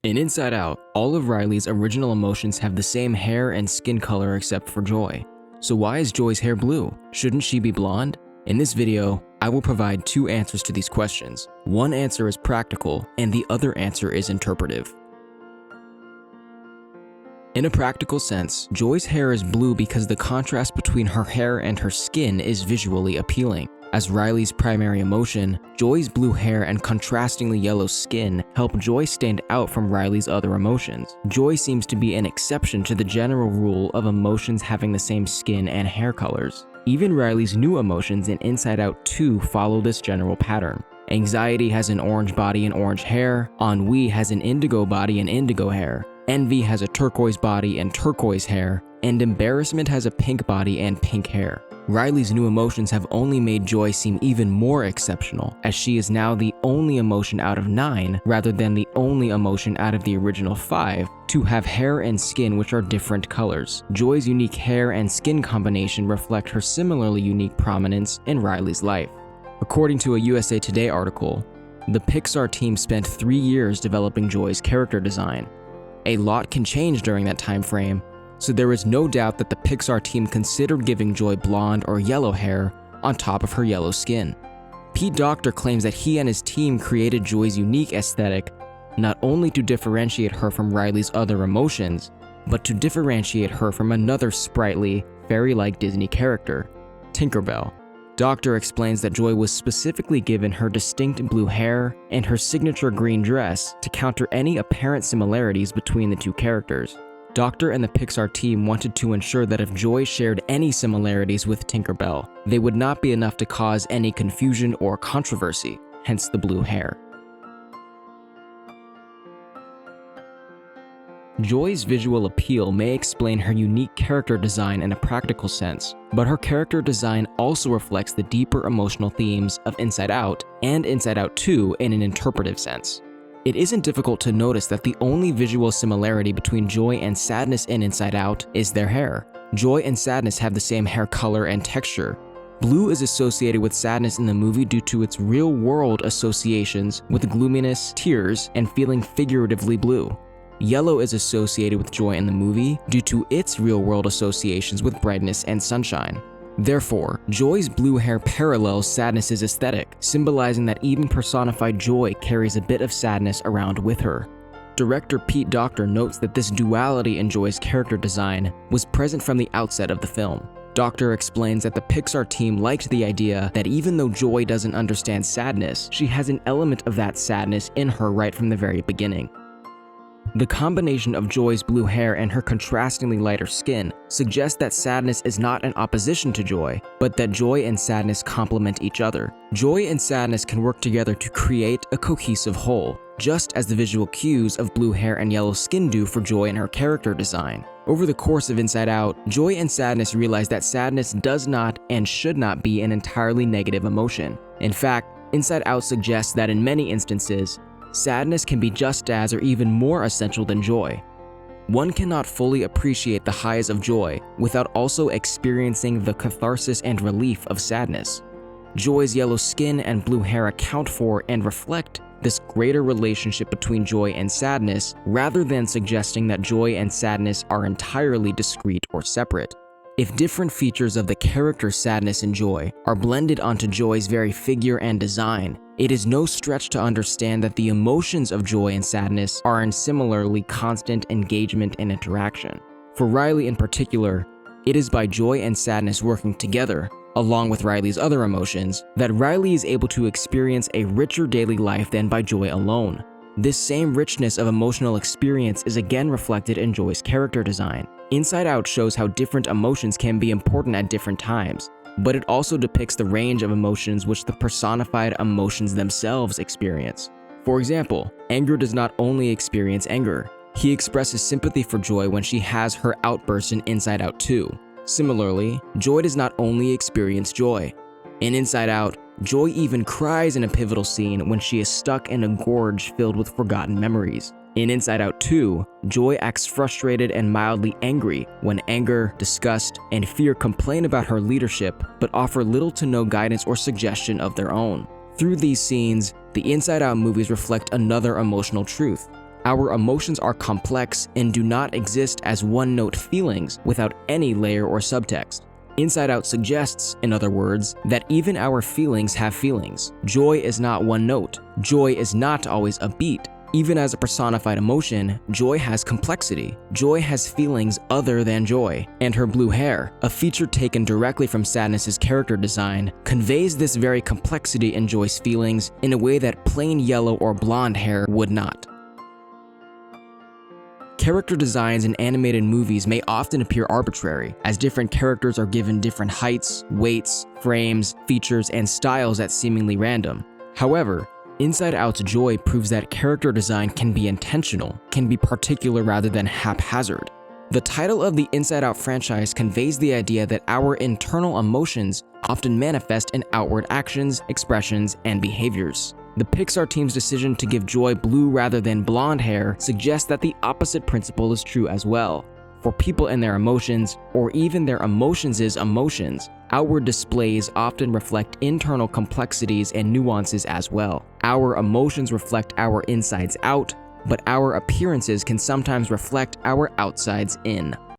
In Inside Out, all of Riley's original emotions have the same hair and skin color except for Joy. So why is Joy's hair blue? Shouldn't she be blonde? In this video, I will provide two answers to these questions. One answer is practical, and the other answer is interpretive. In a practical sense, Joy's hair is blue because the contrast between her hair and her skin is visually appealing. As Riley's primary emotion, Joy's blue hair and contrastingly yellow skin help Joy stand out from Riley's other emotions. Joy seems to be an exception to the general rule of emotions having the same skin and hair colors. Even Riley's new emotions in Inside Out 2 follow this general pattern. Anxiety has an orange body and orange hair, ennui has an indigo body and indigo hair, envy has a turquoise body and turquoise hair, and embarrassment has a pink body and pink hair. Riley's new emotions have only made Joy seem even more exceptional, as she is now the only emotion out of 9, rather than the only emotion out of the original 5, to have hair and skin which are different colors. Joy's unique hair and skin combination reflect her similarly unique prominence in Riley's life. According to a USA Today article, the Pixar team spent 3 years developing Joy's character design. A lot can change during that time frame, so there is no doubt that the Pixar team considered giving Joy blonde or yellow hair on top of her yellow skin. Docter claims that he and his team created Joy's unique aesthetic not only to differentiate her from Riley's other emotions, but to differentiate her from another sprightly, fairy-like Disney character, Tinkerbell. Docter explains that Joy was specifically given her distinct blue hair and her signature green dress to counter any apparent similarities between the two characters. Docter and the Pixar team wanted to ensure that if Joy shared any similarities with Tinkerbell, they would not be enough to cause any confusion or controversy, hence the blue hair. Joy's visual appeal may explain her unique character design in a practical sense, but her character design also reflects the deeper emotional themes of Inside Out and Inside Out 2 in an interpretive sense. It isn't difficult to notice that the only visual similarity between Joy and Sadness in Inside Out is their hair. Joy and Sadness have the same hair color and texture. Blue is associated with Sadness in the movie due to its real-world associations with gloominess, tears, and feeling figuratively blue. Yellow is associated with Joy in the movie due to its real-world associations with brightness and sunshine. Therefore, Joy's blue hair parallels Sadness's aesthetic, symbolizing that even personified Joy carries a bit of sadness around with her. Director Docter notes that this duality in Joy's character design was present from the outset of the film. Docter explains that the Pixar team liked the idea that even though Joy doesn't understand sadness, she has an element of that sadness in her right from the very beginning. The combination of Joy's blue hair and her contrastingly lighter skin suggests that Sadness is not in opposition to Joy, but that Joy and Sadness complement each other. Joy and Sadness can work together to create a cohesive whole, just as the visual cues of blue hair and yellow skin do for Joy and her character design. Over the course of Inside Out, Joy and Sadness realize that sadness does not and should not be an entirely negative emotion. In fact, Inside Out suggests that in many instances, sadness can be just as or even more essential than joy. One cannot fully appreciate the highs of joy without also experiencing the catharsis and relief of sadness. Joy's yellow skin and blue hair account for and reflect this greater relationship between joy and sadness, rather than suggesting that joy and sadness are entirely discrete or separate. If different features of the character Sadness and Joy are blended onto Joy's very figure and design, it is no stretch to understand that the emotions of joy and sadness are in similarly constant engagement and interaction. For Riley in particular, it is by joy and sadness working together, along with Riley's other emotions, that Riley is able to experience a richer daily life than by joy alone. This same richness of emotional experience is again reflected in Joy's character design. Inside Out shows how different emotions can be important at different times, but it also depicts the range of emotions which the personified emotions themselves experience. For example, Anger does not only experience anger. He expresses sympathy for Joy when she has her outburst in Inside Out 2. Similarly, Joy does not only experience joy. In Inside Out, Joy even cries in a pivotal scene when she is stuck in a gorge filled with forgotten memories. In Inside Out 2, Joy acts frustrated and mildly angry when anger, disgust, and fear complain about her leadership but offer little to no guidance or suggestion of their own. Through these scenes, the Inside Out movies reflect another emotional truth. Our emotions are complex and do not exist as one-note feelings without any layer or subtext. Inside Out suggests, in other words, that even our feelings have feelings. Joy is not one note. Joy is not always upbeat. Even as a personified emotion, joy has complexity. Joy has feelings other than joy. And her blue hair, a feature taken directly from Sadness's character design, conveys this very complexity in Joy's feelings in a way that plain yellow or blonde hair would not. Character designs in animated movies may often appear arbitrary, as different characters are given different heights, weights, frames, features, and styles at seemingly random. However, Inside Out's joy proves that character design can be intentional, can be particular rather than haphazard. The title of the Inside Out franchise conveys the idea that our internal emotions often manifest in outward actions, expressions, and behaviors. The Pixar team's decision to give Joy blue rather than blonde hair suggests that the opposite principle is true as well. For people and their emotions, or even their emotions' emotions, outward displays often reflect internal complexities and nuances as well. Our emotions reflect our insides out, but our appearances can sometimes reflect our outsides in.